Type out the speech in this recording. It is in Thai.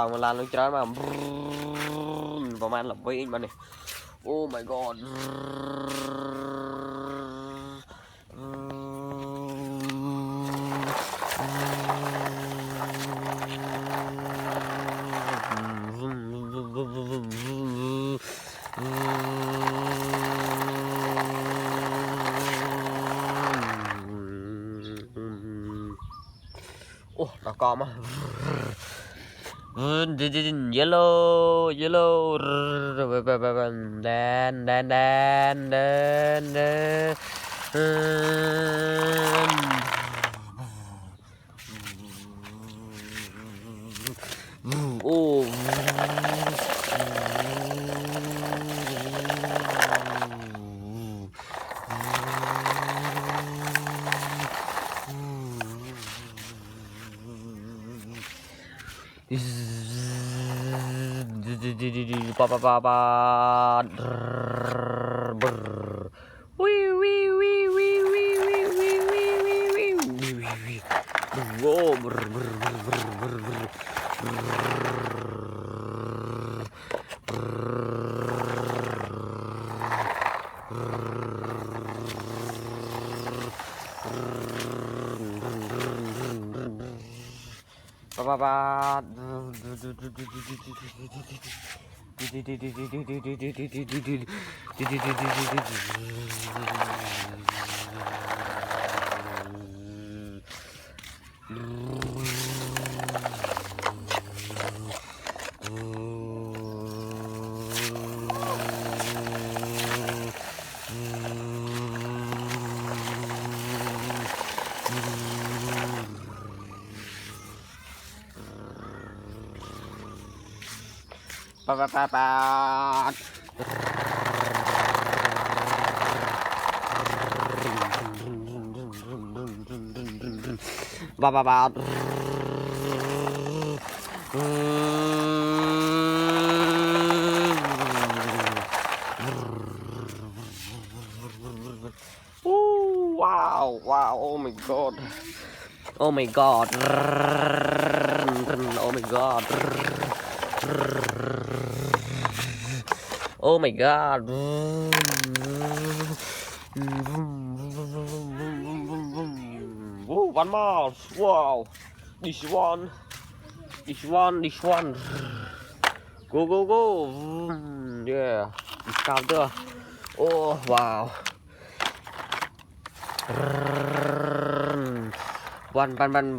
องมันลานลงจ้ามาประมาณหลับวิ่งมาเนี่ยโอ้ my god โอ้ตะกอมาyellow yellow แดนแดนแดนแดนแดนโอ้ปะปะปะปะวิววิววิววิววิววิววิววิววิววิววิวโอ้ปะปะปะปะปะปะปะปะปะปะว้าวว้าว oh my god oh my god oh my god oh my god oh one more wow this one go go go yeah excavator oh wow one burn burn